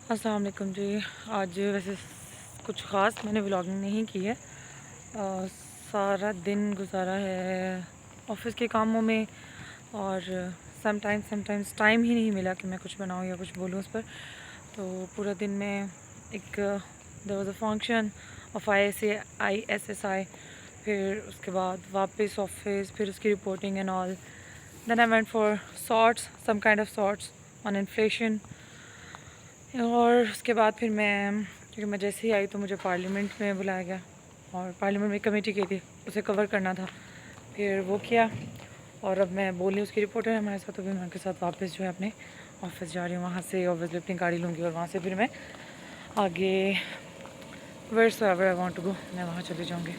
السلام علیکم جی. آج ویسے کچھ خاص میں نے ولاگنگ نہیں کی ہے. سارا دن گزارا ہے آفس کے کاموں میں اور سم ٹائمز ٹائم ہی نہیں ملا کہ میں کچھ بناؤں یا کچھ بولوں اس پر. تو پورا دن میں ایک there was a function of ISSI، پھر اس کے بعد واپس آفس، پھر اس کی reporting and all. Then I went for some kind of sorts on inflation. اور اس کے بعد پھر کیونکہ میں جیسے ہی آئی تو مجھے پارلیمنٹ میں بلایا گیا اور پارلیمنٹ میں کمیٹی کی تھی، اسے کور کرنا تھا. پھر وہ کیا اور اب میں بول رہی ہوں اس کی رپورٹ ہے ہمارے ساتھ. تو پھر میں ان کے ساتھ واپس جو ہے اپنے آفس جا رہی ہوں. وہاں سے اوبویسلی اپنی گاڑی لوں گی اور وہاں سے پھر میں آگے ویئرس ایور آئی وانٹ ٹو گو میں وہاں چلی جاؤں گی.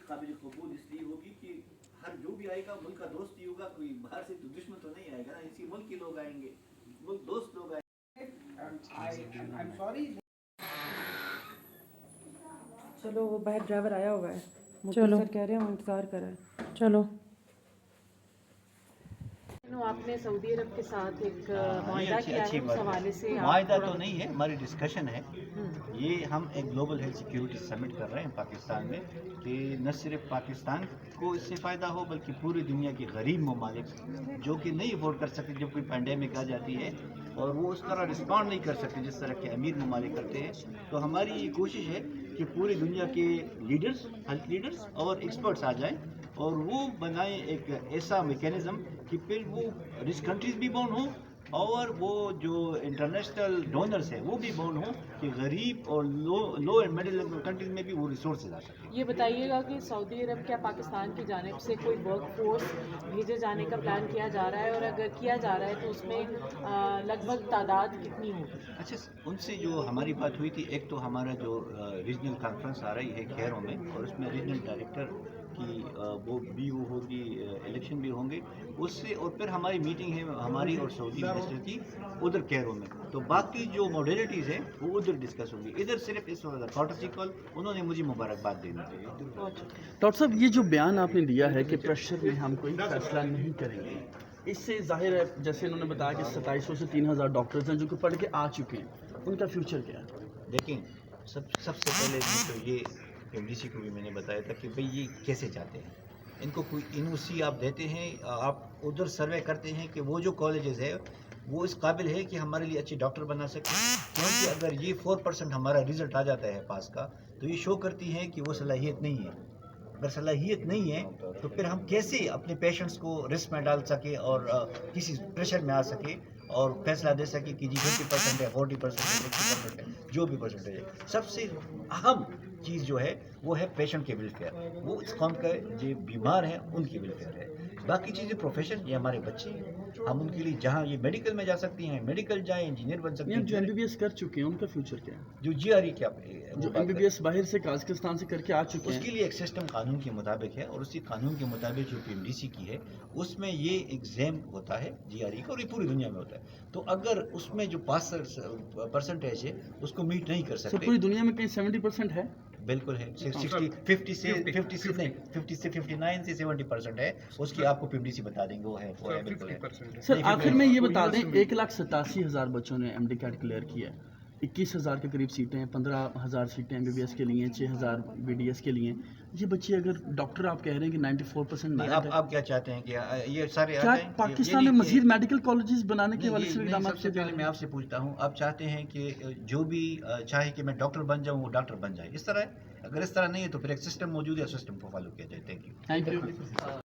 قابل قبول اس لیے ہوگی کہ ہر جو بھی آئے گا ملک کا دوست ہی ہوگا، کوئی باہر سے تو دشمن تو نہیں آئے گا نا. اسی ملک کے لوگ آئیں گے، ملک دوست لوگ آئیں گے. چلو وہ باہر ڈرائیور آیا ہوا ہے، چلو سر کہہ رہے ہیں وہ انتظار کر رہے ہیں. چلو. آپ نے سعودی عرب کے ساتھ ایک معاہدہ کیا ہے، اس حوالے سے معاہدہ تو نہیں ہے، ہماری ڈسکشن ہے. یہ ہم ایک گلوبل ہیلتھ سیکیورٹی سمٹ کر رہے ہیں پاکستان میں کہ نہ صرف پاکستان کو اس سے فائدہ ہو بلکہ پوری دنیا کے غریب ممالک جو کہ نہیں افورڈ کر سکتے جب کوئی پینڈیمک آ جاتی ہے اور وہ اس طرح رسپانڈ نہیں کر سکتے جس طرح کے امیر ممالک کرتے ہیں. تو ہماری یہ کوشش ہے کہ پوری دنیا کے لیڈرز، ہیلتھ لیڈرز اور ایکسپرٹس آ جائیں اور وہ بنائیں ایک ایسا میکینزم کہ پھر وہ رچ کنٹریز بھی بون ہوں اور وہ جو انٹرنیشنل ڈونرز ہیں وہ بھی بون ہوں کہ غریب اور لو اینڈ مڈل کنٹریز میں بھی وہ ریسورسز آ سکیں. یہ بتائیے گا کہ سعودی عرب کیا پاکستان کی جانب سے کوئی ورک فورس بھیجے جانے کا پلان کیا جا رہا ہے، اور اگر کیا جا رہا ہے تو اس میں لگ بھگ تعداد کتنی ہوگی؟ اچھا، ان سے جو ہماری بات ہوئی تھی، ایک تو ہمارا جو ریجنل کانفرنس آ رہی ہے کیروں میں اور اس میں ریجنل ڈائریکٹر کی وہ بھی وہ ہوگی، الیکشن بھی ہوں گے اس سے، اور پھر ہماری میٹنگ ہے ہماری اور سعودی منسٹر کی ادھر کیروں میں. تو باقی جو موڈیلٹیز ہیں وہ ادھر ڈسکس ہوں گی. ادھر صرف اس وقت کارٹسی کال انہوں نے مجھے مبارکباد دینی تھی. ڈاکٹر صاحب، یہ جو بیان آپ نے دیا ہے کہ پریشر میں ہم کوئی فیصلہ نہیں کریں گے، اس سے ظاہر ہے جیسے انہوں نے بتایا کہ 2700 سے 3000 ڈاکٹرز ہیں جو کہ پڑھ کے آ چکے ہیں، ان کا فیوچر کیا ہے؟ دیکھیں، سب سے پہلے تو یہ MDC کو بھی میں نے بتایا تھا کہ بھئی یہ کیسے چاہتے ہیں. ان کو کوئی NOC آپ دیتے ہیں، آپ ادھر سروے کرتے ہیں کہ وہ جو کالجز ہے وہ اس قابل ہے کہ ہمارے لیے اچھے ڈاکٹر بنا سکیں. کیونکہ اگر یہ 4% ہمارا رزلٹ آ جاتا ہے پاس کا تو یہ شو کرتی ہے کہ وہ صلاحیت نہیں ہے. اگر صلاحیت نہیں ہے تو پھر ہم کیسے اپنے پیشنٹس کو رسک میں ڈال سکے اور کسی پریشر میں آ سکے اور فیصلہ دے سکے کہ جی 50% ہے، 40% ہے، 60% ہے، جو بھی پرسنٹیج ہے. سب سے اہم چیز جو ہے وہ ہے پیشنٹ کے ویلفیئر. وہ اس قوم کا جو بیمار ہیں ان کی ویلفیئر ہے. باقی چیزیں پروفیشن یہ ہمارے بچے ہیں، ہم ان کے لیے جہاں یہ میڈیکل میں جا سکتی ہیں میڈیکل جائیں، انجینئر بن سکتی ہیں. جو MBBS کر چکے ہیں ان کا فیوچر کیا ہے؟ جو GRE کیا جو MBBS باہر سے قازقستان سے کر کے آ چکے اس ہیں، کے لیے ایک سسٹم قانون کے مطابق ہے اور اسی قانون کے مطابق جو PMDC کی ہے اس میں یہ ایگزام ہوتا ہے GRE کا، اور یہ پوری دنیا میں ہوتا ہے. تو اگر اس میں جو پاس پرسنٹیج ہے اس کو میٹ نہیں کر سر سکتے. پوری دنیا میں کہیں 70% ہے؟ بالکل ہے، 50 سے 59 سے 70% ہے. اس کی آپ کو PMDC بتا دیں گے، وہ ہے بالکل ہے. سر آخر میں یہ بتا دیں 1,87,000 بچوں نے MD کیٹ کلیئر کیا ہے، 21,000 کے قریب سیٹیں ہیں، 15,000 سیٹیں MBBS کے لیے ہیں، 6,000 BDS کے لیے ہیں. یہ بچے اگر ڈاکٹر آپ کہہ رہے ہیں کہ 94% میرٹ ہے، آپ کیا چاہتے ہیں کہ یہ سارے کیا پاکستان میں مزید میڈیکل کالجز بنانے کے حوالے سے اقدامات سب سے پہلے میں آپ سے پوچھتا ہوں، آپ چاہتے ہیں کہ جو بھی چاہے کہ میں ڈاکٹر بن جاؤں وہ ڈاکٹر بن جائے، اس طرح ہے؟ اگر اس طرح نہیں ہے تو پھر ایک سسٹم موجود ہے، سسٹم کو فالو کیا جائے. Thank you.